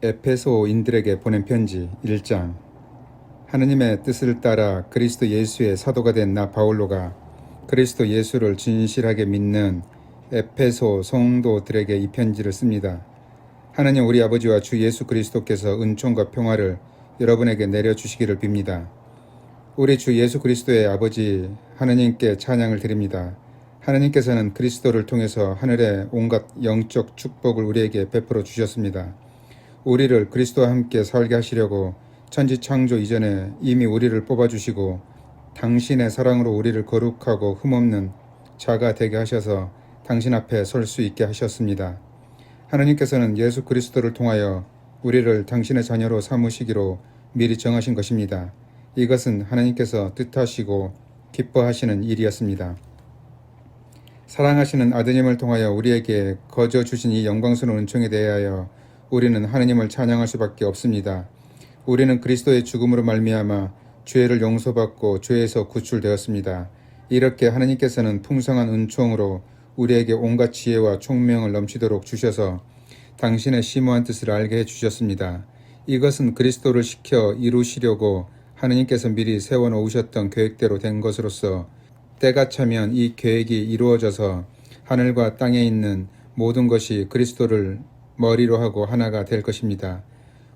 에페소인들에게 보낸 편지 1장. 하느님의 뜻을 따라 그리스도 예수의 사도가 된 나 바울로가 그리스도 예수를 진실하게 믿는 에페소 성도들에게 이 편지를 씁니다. 하느님 우리 아버지와 주 예수 그리스도께서 은총과 평화를 여러분에게 내려주시기를 빕니다. 우리 주 예수 그리스도의 아버지 하느님께 찬양을 드립니다. 하느님께서는 그리스도를 통해서 하늘의 온갖 영적 축복을 우리에게 베풀어 주셨습니다. 우리를 그리스도와 함께 살게 하시려고 천지창조 이전에 이미 우리를 뽑아주시고 당신의 사랑으로 우리를 거룩하고 흠없는 자가 되게 하셔서 당신 앞에 설 수 있게 하셨습니다. 하나님께서는 예수 그리스도를 통하여 우리를 당신의 자녀로 삼으시기로 미리 정하신 것입니다. 이것은 하나님께서 뜻하시고 기뻐하시는 일이었습니다. 사랑하시는 아드님을 통하여 우리에게 거저 주신 이 영광스러운 은총에 대하여 우리는 하느님을 찬양할 수밖에 없습니다. 우리는 그리스도의 죽음으로 말미암아 죄를 용서받고 죄에서 구출되었습니다. 이렇게 하느님께서는 풍성한 은총으로 우리에게 온갖 지혜와 총명을 넘치도록 주셔서 당신의 심오한 뜻을 알게 해주셨습니다. 이것은 그리스도를 시켜 이루시려고 하느님께서 미리 세워놓으셨던 계획대로 된 것으로서 때가 차면 이 계획이 이루어져서 하늘과 땅에 있는 모든 것이 그리스도를 머리로 하고 하나가 될 것입니다.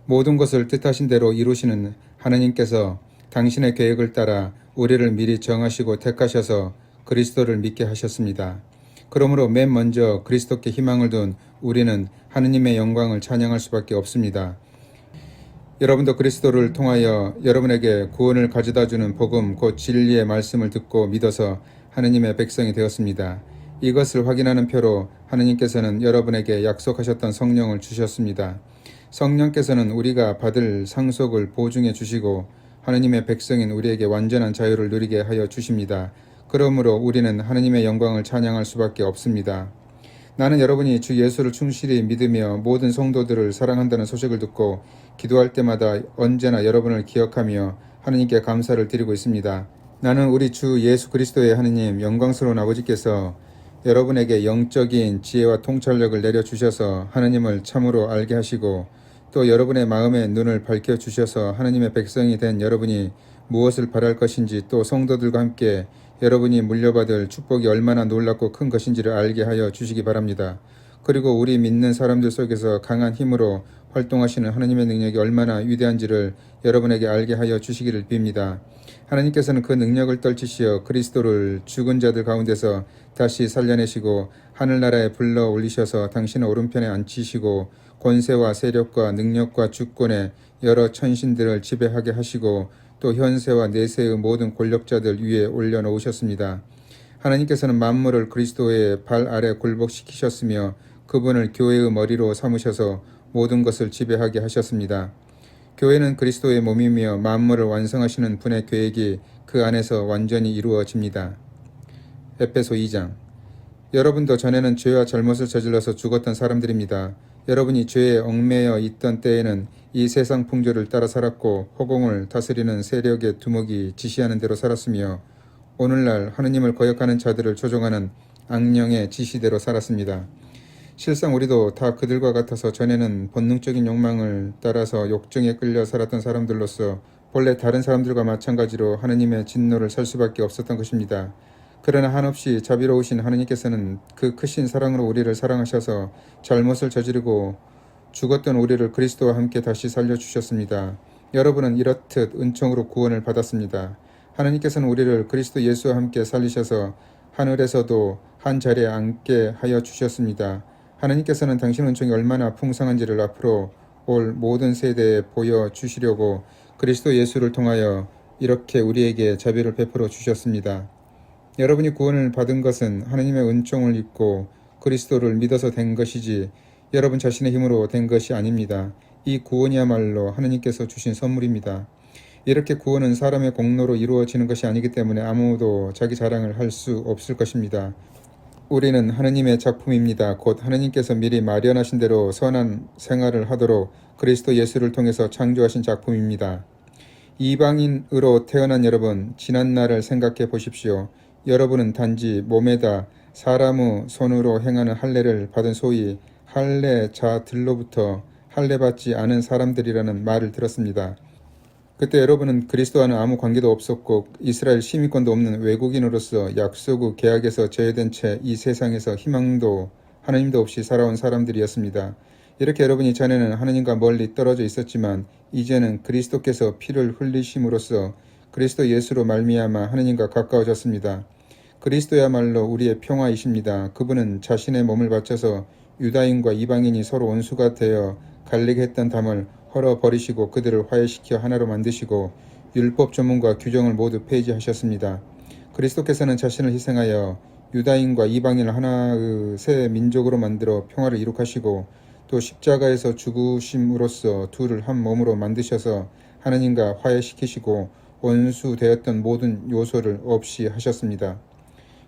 모든 것을 뜻하신 대로 이루시는 하느님께서 당신의 계획을 따라 우리를 미리 정하시고 택하셔서 그리스도를 믿게 하셨습니다. 그러므로 맨 먼저 그리스도께 희망을 둔 우리는 하느님의 영광을 찬양할 수밖에 없습니다. 여러분도 그리스도를 통하여 여러분에게 구원을 가져다주는 복음 곧 진리의 말씀을 듣고 믿어서 하느님의 백성이 되었습니다. 이것을 확인하는 표로 하느님께서는 여러분에게 약속하셨던 성령을 주셨습니다. 성령께서는 우리가 받을 상속을 보증해 주시고 하느님의 백성인 우리에게 완전한 자유를 누리게 하여 주십니다. 그러므로 우리는 하느님의 영광을 찬양할 수밖에 없습니다. 나는 여러분이 주 예수를 충실히 믿으며 모든 성도들을 사랑한다는 소식을 듣고 기도할 때마다 언제나 여러분을 기억하며 하느님께 감사를 드리고 있습니다. 나는 우리 주 예수 그리스도의 하느님 영광스러운 아버지께서 여러분에게 영적인 지혜와 통찰력을 내려주셔서 하느님을 참으로 알게 하시고 또 여러분의 마음의 눈을 밝혀주셔서 하느님의 백성이 된 여러분이 무엇을 바랄 것인지 또 성도들과 함께 여러분이 물려받을 축복이 얼마나 놀랍고 큰 것인지를 알게 하여 주시기 바랍니다. 그리고 우리 믿는 사람들 속에서 강한 힘으로 활동하시는 하느님의 능력이 얼마나 위대한지를 여러분에게 알게 하여 주시기를 빕니다. 하나님께서는 그 능력을 떨치시어 그리스도를 죽은 자들 가운데서 다시 살려내시고 하늘나라에 불러 올리셔서 당신의 오른편에 앉히시고 권세와 세력과 능력과 주권의 여러 천신들을 지배하게 하시고 또 현세와 내세의 모든 권력자들 위에 올려놓으셨습니다. 하나님께서는 만물을 그리스도의 발 아래 굴복시키셨으며 그분을 교회의 머리로 삼으셔서 모든 것을 지배하게 하셨습니다. 교회는 그리스도의 몸이며 만물을 완성하시는 분의 계획이 그 안에서 완전히 이루어집니다. 에페소 2장. 여러분도 전에는 죄와 잘못을 저질러서 죽었던 사람들입니다. 여러분이 죄에 얽매여 있던 때에는 이 세상 풍조를 따라 살았고 허공을 다스리는 세력의 두목이 지시하는 대로 살았으며 오늘날 하느님을 거역하는 자들을 조종하는 악령의 지시대로 살았습니다. 실상 우리도 다 그들과 같아서 전에는 본능적인 욕망을 따라서 욕정에 끌려 살았던 사람들로서 본래 다른 사람들과 마찬가지로 하느님의 진노를 살 수밖에 없었던 것입니다. 그러나 한없이 자비로우신 하느님께서는 그 크신 사랑으로 우리를 사랑하셔서 잘못을 저지르고 죽었던 우리를 그리스도와 함께 다시 살려주셨습니다. 여러분은 이렇듯 은총으로 구원을 받았습니다. 하느님께서는 우리를 그리스도 예수와 함께 살리셔서 하늘에서도 한 자리에 앉게 하여 주셨습니다. 하느님께서는 당신 은총이 얼마나 풍성한지를 앞으로 올 모든 세대에 보여주시려고 그리스도 예수를 통하여 이렇게 우리에게 자비를 베풀어 주셨습니다. 여러분이 구원을 받은 것은 하느님의 은총을 입고 그리스도를 믿어서 된 것이지 여러분 자신의 힘으로 된 것이 아닙니다. 이 구원이야말로 하느님께서 주신 선물입니다. 이렇게 구원은 사람의 공로로 이루어지는 것이 아니기 때문에 아무도 자기 자랑을 할 수 없을 것입니다. 우리는 하느님의 작품입니다. 곧 하느님께서 미리 마련하신 대로 선한 생활을 하도록 그리스도 예수를 통해서 창조하신 작품입니다. 이방인으로 태어난 여러분, 지난 날을 생각해 보십시오. 여러분은 단지 몸에다 사람의 손으로 행하는 할례를 받은 소위 할례자들로부터 할례받지 않은 사람들이라는 말을 들었습니다. 그때 여러분은 그리스도와는 아무 관계도 없었고 이스라엘 시민권도 없는 외국인으로서 약속 계약에서 제외된 채 이 세상에서 희망도 하나님도 없이 살아온 사람들이었습니다. 이렇게 여러분이 전에는 하나님과 멀리 떨어져 있었지만 이제는 그리스도께서 피를 흘리심으로써 그리스도 예수로 말미암아 하나님과 가까워졌습니다. 그리스도야말로 우리의 평화이십니다. 그분은 자신의 몸을 바쳐서 유다인과 이방인이 서로 원수가 되어 갈리게 했던 담을 헐어버리시고 그들을 화해시켜 하나로 만드시고 율법 조문과 규정을 모두 폐지하셨습니다. 그리스도께서는 자신을 희생하여 유다인과 이방인을 하나의 새 민족으로 만들어 평화를 이룩하시고 또 십자가에서 죽으심으로써 둘을 한 몸으로 만드셔서 하나님과 화해시키시고 원수되었던 모든 요소를 없이 하셨습니다.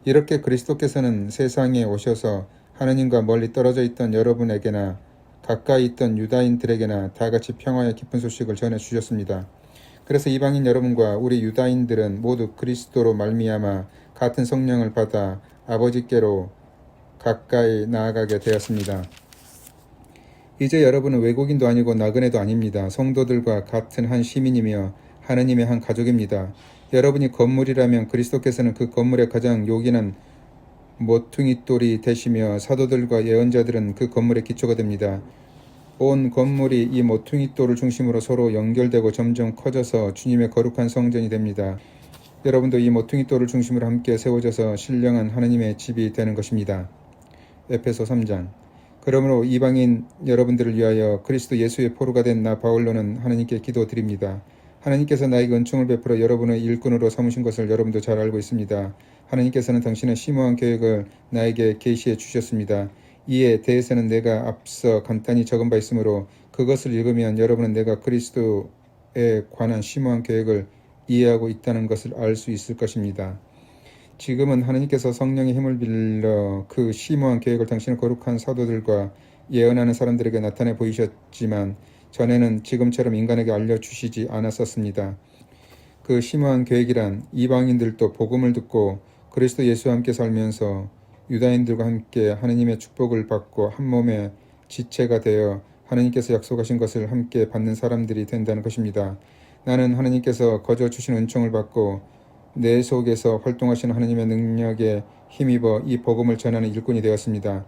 이렇게 그리스도께서는 세상에 오셔서 하나님과 멀리 떨어져 있던 여러분에게나 가까이 있던 유다인들에게나 다같이 평화의 깊은 소식을 전해주셨습니다. 그래서 이방인 여러분과 우리 유다인들은 모두 그리스도로 말미암아 같은 성령을 받아 아버지께로 가까이 나아가게 되었습니다. 이제 여러분은 외국인도 아니고 나그네도 아닙니다. 성도들과 같은 한 시민이며 하느님의 한 가족입니다. 여러분이 건물이라면 그리스도께서는 그 건물의 가장 요긴한 모퉁이돌이 되시며 사도들과 예언자들은 그 건물의 기초가 됩니다. 온 건물이 이 모퉁이돌을 중심으로 서로 연결되고 점점 커져서 주님의 거룩한 성전이 됩니다. 여러분도 이 모퉁이돌을 중심으로 함께 세워져서 신령한 하나님의 집이 되는 것입니다. 에베소 3장. 그러므로 이방인 여러분들을 위하여 그리스도 예수의 포로가 된 나 바울로는 하나님께 기도드립니다. 하나님께서 나에게 은총을 베풀어 여러분의 일꾼으로 삼으신 것을 여러분도 잘 알고 있습니다. 하나님께서는 당신의 심오한 계획을 나에게 계시해 주셨습니다. 이에 대해서는 내가 앞서 간단히 적은 바 있으므로 그것을 읽으면 여러분은 내가 그리스도에 관한 심오한 계획을 이해하고 있다는 것을 알 수 있을 것입니다. 지금은 하나님께서 성령의 힘을 빌려 그 심오한 계획을 당신의 거룩한 사도들과 예언하는 사람들에게 나타내 보이셨지만 전에는 지금처럼 인간에게 알려주시지 않았었습니다. 그 심오한 계획이란 이방인들도 복음을 듣고 그리스도 예수와 함께 살면서 유다인들과 함께 하나님의 축복을 받고 한 몸의 지체가 되어 하나님께서 약속하신 것을 함께 받는 사람들이 된다는 것입니다. 나는 하나님께서 거저 주신 은총을 받고 내 속에서 활동하시는 하나님의 능력에 힘입어 이 복음을 전하는 일꾼이 되었습니다.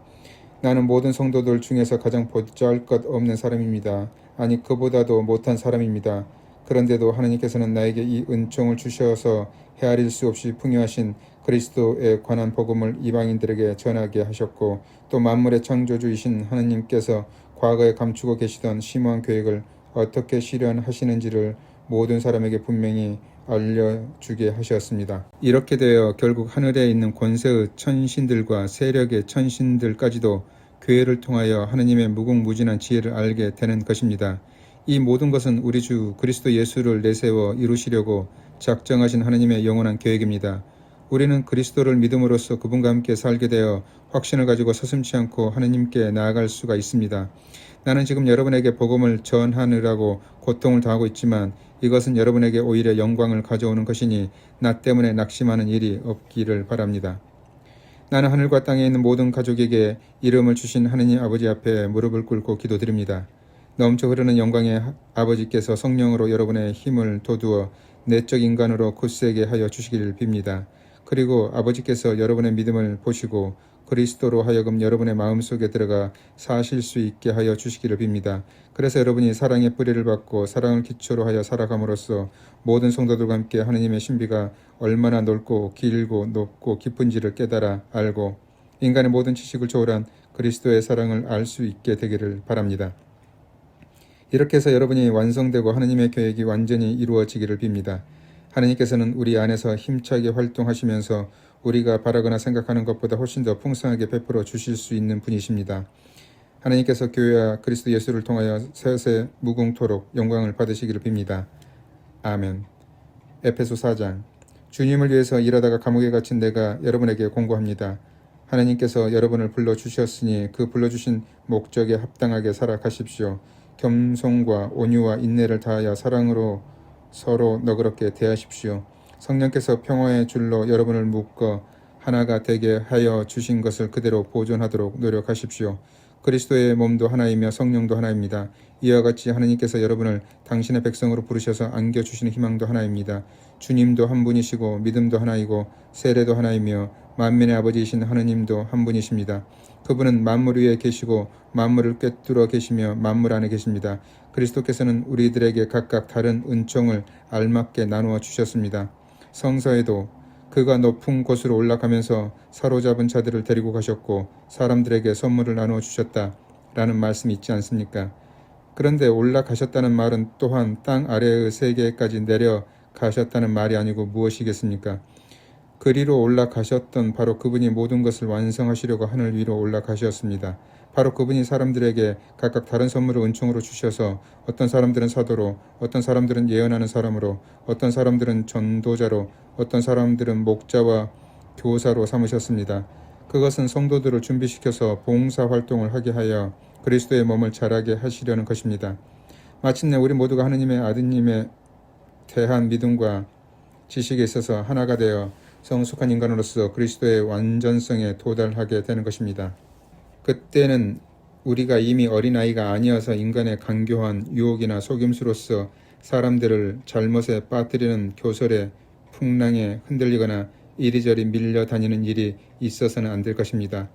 나는 모든 성도들 중에서 가장 보잘것없는 사람입니다. 아니 그보다도 못한 사람입니다. 그런데도 하나님께서는 나에게 이 은총을 주셔서 헤아릴 수 없이 풍요하신 그리스도에 관한 복음을 이방인들에게 전하게 하셨고 또 만물의 창조주이신 하나님께서 과거에 감추고 계시던 심오한 계획을 어떻게 실현하시는지를 모든 사람에게 분명히 알려주게 하셨습니다. 이렇게 되어 결국 하늘에 있는 권세의 천신들과 세력의 천신들까지도 교회를 통하여 하느님의 무궁무진한 지혜를 알게 되는 것입니다. 이 모든 것은 우리 주 그리스도 예수를 내세워 이루시려고 작정하신 하느님의 영원한 계획입니다. 우리는 그리스도를 믿음으로써 그분과 함께 살게 되어 확신을 가지고 서슴지 않고 하느님께 나아갈 수가 있습니다. 나는 지금 여러분에게 복음을 전하느라고 고통을 당하고 있지만 이것은 여러분에게 오히려 영광을 가져오는 것이니 나 때문에 낙심하는 일이 없기를 바랍니다. 나는 하늘과 땅에 있는 모든 가족에게 이름을 주신 하느님 아버지 앞에 무릎을 꿇고 기도드립니다. 넘쳐 흐르는 영광의 아버지께서 성령으로 여러분의 힘을 돋우어 내적 인간으로 굳세게 하여 주시기를 빕니다. 그리고 아버지께서 여러분의 믿음을 보시고 그리스도로 하여금 여러분의 마음속에 들어가 사실 수 있게 하여 주시기를 빕니다. 그래서 여러분이 사랑의 뿌리를 받고 사랑을 기초로 하여 살아감으로써 모든 성도들과 함께 하느님의 신비가 얼마나 넓고 길고 높고 깊은지를 깨달아 알고 인간의 모든 지식을 초월한 그리스도의 사랑을 알 수 있게 되기를 바랍니다. 이렇게 해서 여러분이 완성되고 하느님의 계획이 완전히 이루어지기를 빕니다. 하느님께서는 우리 안에서 힘차게 활동하시면서 우리가 바라거나 생각하는 것보다 훨씬 더 풍성하게 베풀어 주실 수 있는 분이십니다. 하나님께서 교회와 그리스도 예수를 통하여 세세 무궁토록 영광을 받으시기를 빕니다. 아멘. 에베소 4장. 주님을 위해서 일하다가 감옥에 갇힌 내가 여러분에게 공고합니다. 하나님께서 여러분을 불러주셨으니 그 불러주신 목적에 합당하게 살아가십시오. 겸손과 온유와 인내를 다하여 사랑으로 서로 너그럽게 대하십시오. 성령께서 평화의 줄로 여러분을 묶어 하나가 되게 하여 주신 것을 그대로 보존하도록 노력하십시오. 그리스도의 몸도 하나이며 성령도 하나입니다. 이와 같이 하나님께서 여러분을 당신의 백성으로 부르셔서 안겨주시는 희망도 하나입니다. 주님도 한 분이시고 믿음도 하나이고 세례도 하나이며 만민의 아버지이신 하느님도 한 분이십니다. 그분은 만물 위에 계시고 만물을 꿰뚫어 계시며 만물 안에 계십니다. 그리스도께서는 우리들에게 각각 다른 은총을 알맞게 나누어 주셨습니다. 성서에도 그가 높은 곳으로 올라가면서 사로잡은 자들을 데리고 가셨고 사람들에게 선물을 나누어 주셨다 라는 말씀이 있지 않습니까? 그런데 올라가셨다는 말은 또한 땅 아래의 세계까지 내려가셨다는 말이 아니고 무엇이겠습니까? 그리로 올라가셨던 바로 그분이 모든 것을 완성하시려고 하늘 위로 올라가셨습니다. 바로 그분이 사람들에게 각각 다른 선물을 은총으로 주셔서 어떤 사람들은 사도로, 어떤 사람들은 예언하는 사람으로, 어떤 사람들은 전도자로, 어떤 사람들은 목자와 교사로 삼으셨습니다. 그것은 성도들을 준비시켜서 봉사활동을 하게 하여 그리스도의 몸을 자라게 하시려는 것입니다. 마침내 우리 모두가 하느님의 아드님에 대한 믿음과 지식에 있어서 하나가 되어 성숙한 인간으로서 그리스도의 완전성에 도달하게 되는 것입니다. 그때는 우리가 이미 어린아이가 아니어서 인간의 간교한 유혹이나 속임수로서 사람들을 잘못에 빠뜨리는 교설에 풍랑에 흔들리거나 이리저리 밀려다니는 일이 있어서는 안 될 것입니다.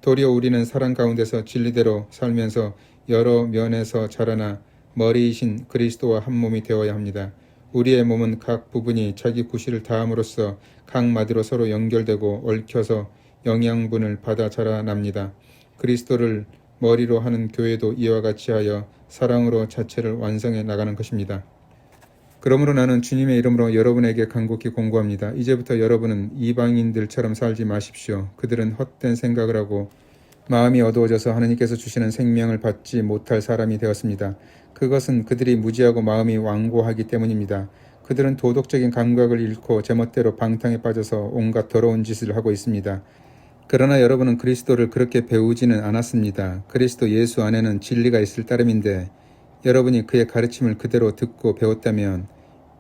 도리어 우리는 사랑 가운데서 진리대로 살면서 여러 면에서 자라나 머리이신 그리스도와 한 몸이 되어야 합니다. 우리의 몸은 각 부분이 자기 구실을 다함으로써 각 마디로 서로 연결되고 얽혀서 영양분을 받아 자라납니다. 그리스도를 머리로 하는 교회도 이와 같이 하여 사랑으로 자체를 완성해 나가는 것입니다. 그러므로 나는 주님의 이름으로 여러분에게 간곡히 공고합니다. 이제부터 여러분은 이방인들처럼 살지 마십시오. 그들은 헛된 생각을 하고 마음이 어두워져서 하나님께서 주시는 생명을 받지 못할 사람이 되었습니다. 그것은 그들이 무지하고 마음이 완고하기 때문입니다. 그들은 도덕적인 감각을 잃고 제멋대로 방탕에 빠져서 온갖 더러운 짓을 하고 있습니다. 그러나 여러분은 그리스도를 그렇게 배우지는 않았습니다. 그리스도 예수 안에는 진리가 있을 따름인데 여러분이 그의 가르침을 그대로 듣고 배웠다면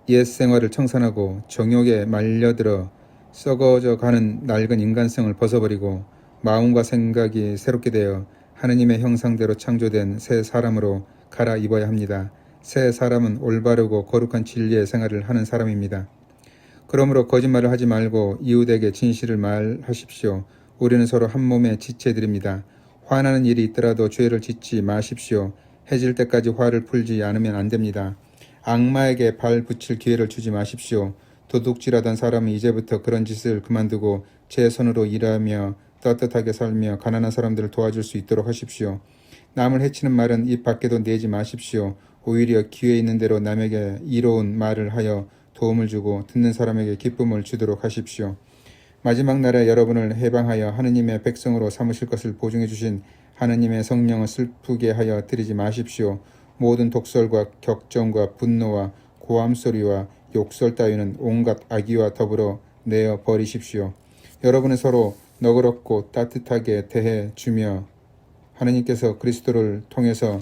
옛 생활을 청산하고 정욕에 말려들어 썩어져 가는 낡은 인간성을 벗어버리고 마음과 생각이 새롭게 되어 하느님의 형상대로 창조된 새 사람으로 갈아입어야 합니다. 새 사람은 올바르고 거룩한 진리의 생활을 하는 사람입니다. 그러므로 거짓말을 하지 말고 이웃에게 진실을 말하십시오. 우리는 서로 한 몸의 지체들입니다. 화나는 일이 있더라도 죄를 짓지 마십시오. 해질 때까지 화를 풀지 않으면 안 됩니다. 악마에게 발 붙일 기회를 주지 마십시오. 도둑질하던 사람은 이제부터 그런 짓을 그만두고 제 손으로 일하며 떳떳하게 살며 가난한 사람들을 도와줄 수 있도록 하십시오. 남을 해치는 말은 입 밖에도 내지 마십시오. 오히려 기회 있는 대로 남에게 이로운 말을 하여 도움을 주고 듣는 사람에게 기쁨을 주도록 하십시오. 마지막 날에 여러분을 해방하여 하느님의 백성으로 삼으실 것을 보증해 주신 하느님의 성령을 슬프게 하여 드리지 마십시오. 모든 독설과 격정과 분노와 고함소리와 욕설 따위는 온갖 악의와 더불어 내어 버리십시오. 여러분은 서로 너그럽고 따뜻하게 대해 주며 하느님께서 그리스도를 통해서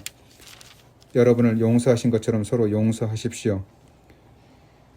여러분을 용서하신 것처럼 서로 용서하십시오.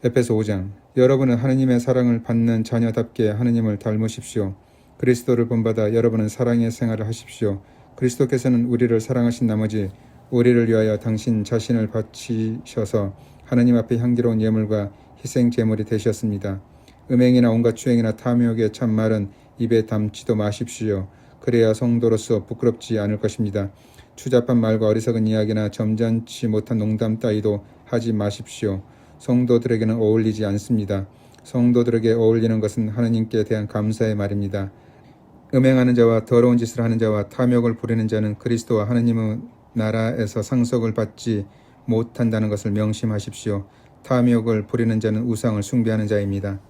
에베소 5장. 여러분은 하느님의 사랑을 받는 자녀답게 하느님을 닮으십시오. 그리스도를 본받아 여러분은 사랑의 생활을 하십시오. 그리스도께서는 우리를 사랑하신 나머지 우리를 위하여 당신 자신을 바치셔서 하느님 앞에 향기로운 예물과 희생 제물이 되셨습니다. 음행이나 온갖 추행이나 탐욕의 참말은 입에 담지도 마십시오. 그래야 성도로서 부끄럽지 않을 것입니다. 추잡한 말과 어리석은 이야기나 점잖지 못한 농담 따위도 하지 마십시오. 성도들에게는 어울리지 않습니다. 성도들에게 어울리는 것은 하느님께 대한 감사의 말입니다. 음행하는 자와 더러운 짓을 하는 자와 탐욕을 부리는 자는 그리스도와 하느님의 나라에서 상속을 받지 못한다는 것을 명심하십시오. 탐욕을 부리는 자는 우상을 숭배하는 자입니다.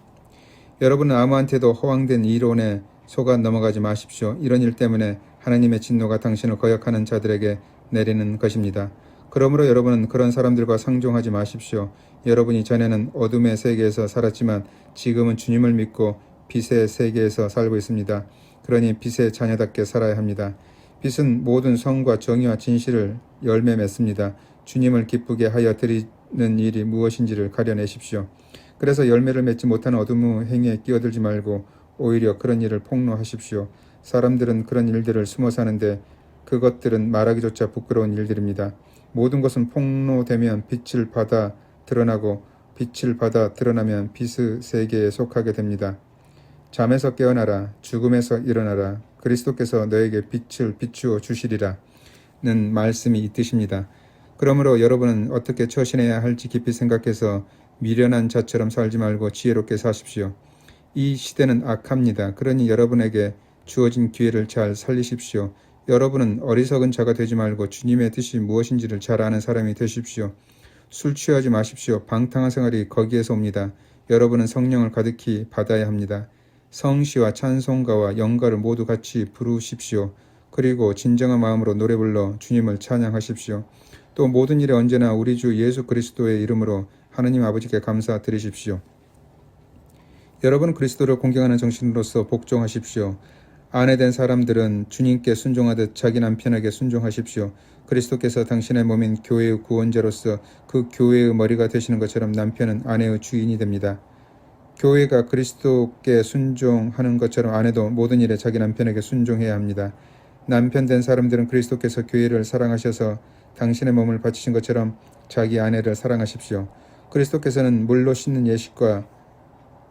여러분은 아무한테도 허황된 이론에 속아 넘어가지 마십시오. 이런 일 때문에 하나님의 진노가 당신을 거역하는 자들에게 내리는 것입니다. 그러므로 여러분은 그런 사람들과 상종하지 마십시오. 여러분이 전에는 어둠의 세계에서 살았지만 지금은 주님을 믿고 빛의 세계에서 살고 있습니다. 그러니 빛의 자녀답게 살아야 합니다. 빛은 모든 성과 정의와 진실을 열매 맺습니다. 주님을 기쁘게 하여 드리는 일이 무엇인지를 가려내십시오. 그래서 열매를 맺지 못하는 어둠의 행위에 끼어들지 말고 오히려 그런 일을 폭로하십시오. 사람들은 그런 일들을 숨어 사는데 그것들은 말하기조차 부끄러운 일들입니다. 모든 것은 폭로되면 빛을 받아 드러나고 빛을 받아 드러나면 빛의 세계에 속하게 됩니다. 잠에서 깨어나라. 죽음에서 일어나라. 그리스도께서 너에게 빛을 비추어 주시리라. 는 말씀이 이 뜻입니다. 그러므로 여러분은 어떻게 처신해야 할지 깊이 생각해서 미련한 자처럼 살지 말고 지혜롭게 사십시오. 이 시대는 악합니다. 그러니 여러분에게 주어진 기회를 잘 살리십시오. 여러분은 어리석은 자가 되지 말고 주님의 뜻이 무엇인지를 잘 아는 사람이 되십시오. 술 취하지 마십시오. 방탕한 생활이 거기에서 옵니다. 여러분은 성령을 가득히 받아야 합니다. 성시와 찬송가와 영가를 모두 같이 부르십시오. 그리고 진정한 마음으로 노래 불러 주님을 찬양하십시오. 또 모든 일에 언제나 우리 주 예수 그리스도의 이름으로 하느님 아버지께 감사드리십시오. 여러분 그리스도를 공경하는 정신으로서 복종하십시오. 아내된 사람들은 주님께 순종하듯 자기 남편에게 순종하십시오. 그리스도께서 당신의 몸인 교회의 구원자로서 그 교회의 머리가 되시는 것처럼 남편은 아내의 주인이 됩니다. 교회가 그리스도께 순종하는 것처럼 아내도 모든 일에 자기 남편에게 순종해야 합니다. 남편된 사람들은 그리스도께서 교회를 사랑하셔서 당신의 몸을 바치신 것처럼 자기 아내를 사랑하십시오. 그리스도께서는 물로 씻는 예식과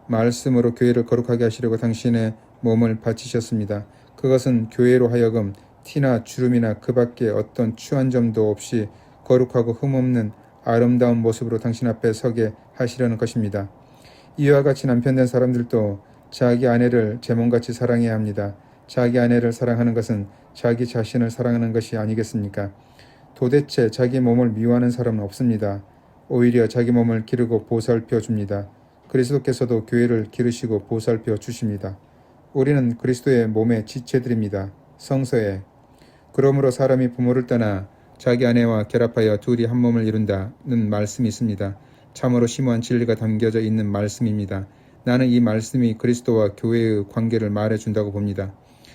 말씀으로 교회를 거룩하게 하시려고 당신의 몸을 바치셨습니다. 그것은 교회로 하여금 티나 주름이나 그 밖에 어떤 추한 점도 없이 거룩하고 흠없는 아름다운 모습으로 당신 앞에 서게 하시려는 것입니다. 이와 같이 남편된 사람들도 자기 아내를 제 몸같이 사랑해야 합니다. 자기 아내를 사랑하는 것은 자기 자신을 사랑하는 것이 아니겠습니까? 도대체 자기 몸을 미워하는 사람은 없습니다. 오히려 자기 몸을 기르고 보살펴 줍니다. 그리스도께서도 교회를 기르시고 보살펴 주십니다. 우리는 그리스도의 몸의 지체들입니다. 성서에 그러므로 사람이 부모를 떠나 자기 아내와 결합하여 둘이 한 몸을 이룬다는 말씀이 있습니다. 참으로 심오한 진리가 담겨져 있는 말씀입니다. 나는 이 말씀이 그리스도와 교회의 관계를 말해준다고 봅니다.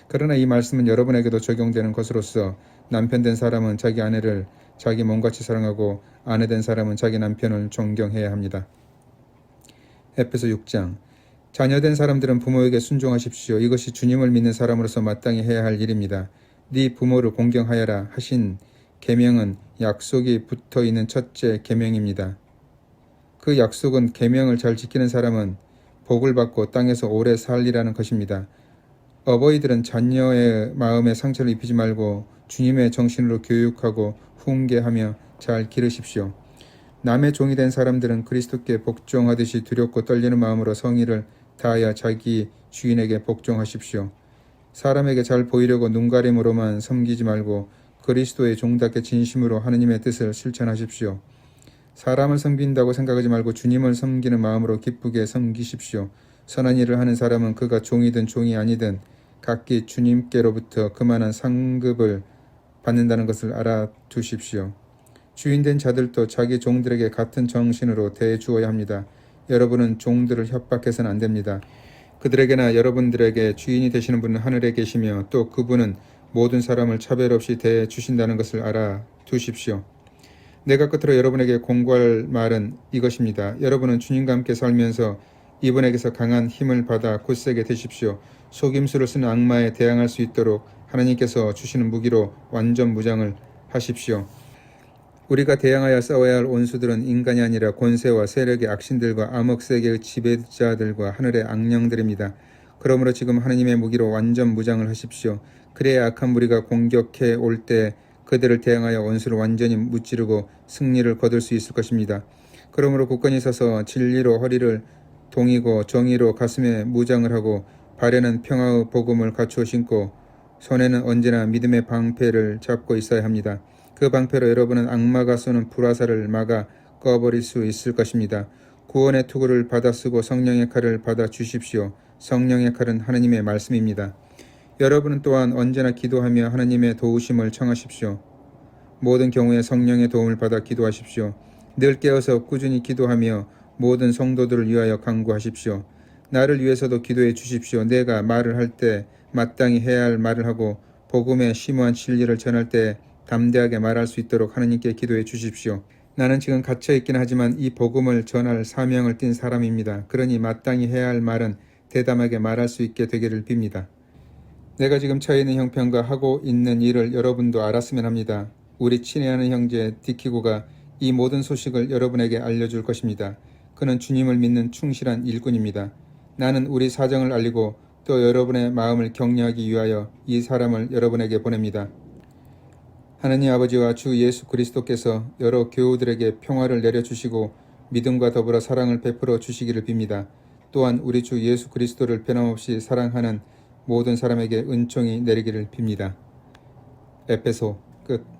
그러나 이 말씀은 여러분에게도 적용되는 것으로서 남편된 사람은 자기 아내를 자기 몸같이 사랑하고 아내된 사람은 자기 남편을 존경해야 합니다. 에베소 6장 자녀된 사람들은 부모에게 순종하십시오. 이것이 주님을 믿는 사람으로서 마땅히 해야 할 일입니다. 네 부모를 공경하여라 하신 계명은 약속이 붙어있는 첫째 계명입니다. 그 약속은 계명을 잘 지키는 사람은 복을 받고 땅에서 오래 살리라는 것입니다. 어버이들은 자녀의 마음에 상처를 입히지 말고 주님의 정신으로 교육하고 훈계하며 잘 기르십시오. 남의 종이 된 사람들은 그리스도께 복종하듯이 두렵고 떨리는 마음으로 성의를 다하여 자기 주인에게 복종하십시오. 사람에게 잘 보이려고 눈가림으로만 섬기지 말고 그리스도의 종답게 진심으로 하느님의 뜻을 실천하십시오. 사람을 섬긴다고 생각하지 말고 주님을 섬기는 마음으로 기쁘게 섬기십시오. 선한 일을 하는 사람은 그가 종이든 종이 아니든 각기 주님께로부터 그만한 상급을 받는다는 것을 알아두십시오. 주인된 자들도 자기 종들에게 같은 정신으로 대해주어야 합니다. 여러분은 종들을 협박해서는 안 됩니다. 그들에게나 여러분들에게 주인이 되시는 분은 하늘에 계시며 또 그분은 모든 사람을 차별 없이 대해주신다는 것을 알아두십시오. 내가 끝으로 여러분에게 공고할 말은 이것입니다. 여러분은 주님과 함께 살면서 이분에게서 강한 힘을 받아 굳세게 되십시오. 속임수를 쓰는 악마에 대항할 수 있도록 하나님께서 주시는 무기로 완전 무장을 하십시오. 우리가 대항하여 싸워야 할 원수들은 인간이 아니라 권세와 세력의 악신들과 암흑세계의 지배자들과 하늘의 악령들입니다. 그러므로 지금 하나님의 무기로 완전 무장을 하십시오. 그래야 악한 무리가 공격해 올 때 그들을 대항하여 원수를 완전히 무찌르고 승리를 거둘 수 있을 것입니다. 그러므로 굳건히 서서 진리로 허리를 동이고 정의로 가슴에 무장을 하고 발에는 평화의 복음을 갖추어 신고 손에는 언제나 믿음의 방패를 잡고 있어야 합니다. 그 방패로 여러분은 악마가 쏘는 불화살을 막아 꺼버릴 수 있을 것입니다. 구원의 투구를 받아 쓰고 성령의 칼을 받아 주십시오. 성령의 칼은 하나님의 말씀입니다. 여러분은 또한 언제나 기도하며 하나님의 도우심을 청하십시오. 모든 경우에 성령의 도움을 받아 기도하십시오. 늘 깨어서 꾸준히 기도하며 모든 성도들을 위하여 간구하십시오. 나를 위해서도 기도해 주십시오. 내가 말을 할 때 마땅히 해야 할 말을 하고 복음의 심오한 진리를 전할 때 담대하게 말할 수 있도록 하나님께 기도해 주십시오. 나는 지금 갇혀있긴 하지만 이 복음을 전할 사명을 띈 사람입니다. 그러니 마땅히 해야 할 말은 대담하게 말할 수 있게 되기를 빕니다. 내가 지금 처해 있는 형편과 하고 있는 일을 여러분도 알았으면 합니다. 우리 친애하는 형제 디키고가 이 모든 소식을 여러분에게 알려줄 것입니다. 그는 주님을 믿는 충실한 일꾼입니다. 나는 우리 사정을 알리고 또 여러분의 마음을 격려하기 위하여 이 사람을 여러분에게 보냅니다. 하느님 아버지와 주 예수 그리스도께서 여러 교우들에게 평화를 내려주시고 믿음과 더불어 사랑을 베풀어 주시기를 빕니다. 또한 우리 주 예수 그리스도를 변함없이 사랑하는 모든 사람에게 은총이 내리기를 빕니다. 에페소 끝.